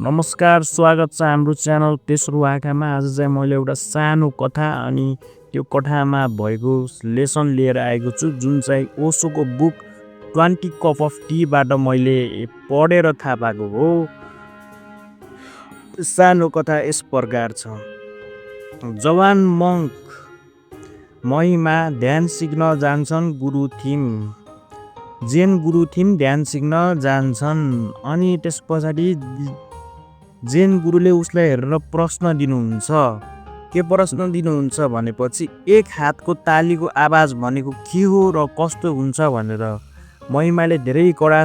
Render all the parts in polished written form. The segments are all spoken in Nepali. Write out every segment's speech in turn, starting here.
नमस्कार, स्वागत छ हाम्रो च्यानल तेस्रो आँखामा। आज चाहिँ मैले एउटा सानो कथा अनि त्यो कथामा भएको लेसन लिएर आएको छु, जुन चाहिँ ओशोको बुक 20 कप अफ टीबाट मैले पढेर थाहा पाएको हो। सानो कथा यस प्रकार छ। जवान मङ्क महिमा ध्यान सिक्न जान्छन् गुरु थिम। जेन गुरु थिम ध्यान सिक्न जान्छन् अनि त्यस पछाडि जेन गुरुले उसलाई हेरेर प्रश्न दिनुहुन्छ। के प्रश्न दिनुहुन्छ भनेपछि एक हातको तालीको आवाज भनेको के हो र कस्तो हुन्छ भनेर महिमाले धेरै कडा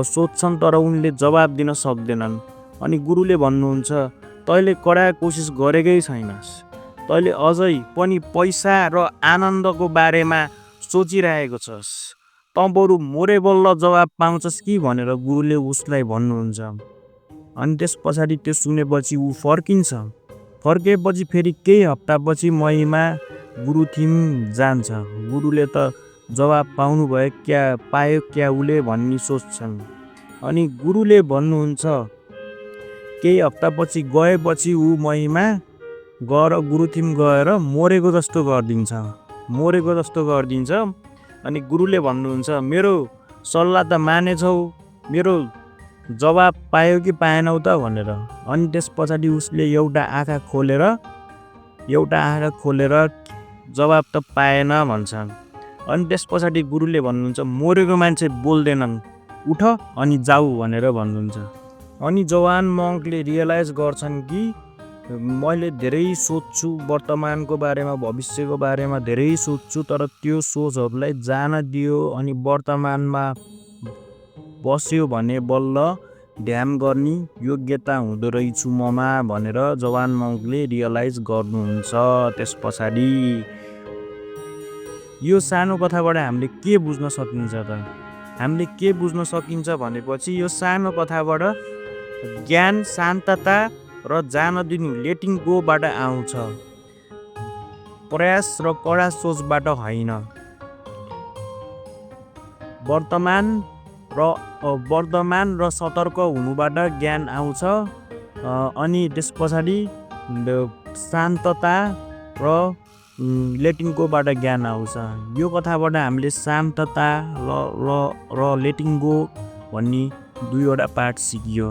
सोध्छन् तर उनले जवाब दिन सक्दैनन्। अनि गुरुले भन्नुहुन्छ, तैँले कडा कोसिस गरेकै छैनस्, तैँले अझै पनि पैसा र आनन्दको बारेमा सोचिरहेको छस्, तँ बरु मोरे बल्ल जवाब पाउँछस् कि भनेर गुरुले उसलाई भन्नुहुन्छ। अनि त्यस पछाडि त्यो सुनेपछि ऊ फर्किन्छ। फर्केपछि फेरि केही हप्तापछि महिमा गुरु थिम जान्छ। गुरुले त जवाब पायो क्या उले भन्ने सोच्छन्। अनि गुरुले भन्नुहुन्छ, केही हप्तापछि गएपछि ऊ महिमा गएर गुरु थिम गएर मरेको जस्तो गरिदिन्छ। अनि गुरुले भन्नुहुन्छ, मेरो सल्लाह त मानेछौ, मेरो जवाब पायो कि पाएनौ त भनेर। अनि त्यस पछाडि उसले एउटा आँखा खोलेर जवाब त पाएन भन्छ। अनि त्यस पछाडि गुरुले भन्नुहुन्छ, मरेको मान्छे बोल्दैनन्, उठ अनि जाऊ भनेर भन्नुहुन्छ। अनि जवान मङ्कले रियलाइज गर्छन् कि मैले धेरै सोच्छु वर्तमानको बारेमा, भविष्यको बारेमा धेरै सोच्छु, तर त्यो सोचहरूलाई जान दियो अनि वर्तमानमा बस्यो भने बल्ल ध्यान गर्ने योग्यता हुँदो रहेछु ममा भनेर जवान मङ्कले रियलाइज गर्नुहुन्छ। त्यस पछाडि यो सानो कथाबाट हामीले के बुझ्न सकिन्छ त? हामीले के बुझ्न सकिन्छ भनेपछि यो सानो कथाबाट ज्ञान, शान्तता र जान दिनु, लेटिङ गोबाट आउँछ, प्रयास र कडा सोचबाट होइन। वर्तमान र सतर्क हुनुबाट ज्ञान आउँछ। अनि त्यस पछाडि शान्तता र लेटिङ गोबाट ज्ञान आउँछ। यो कथाबाट हामीले शान्तता र लेटिङ गो भन्ने दुईवटा पाठ सिकियो।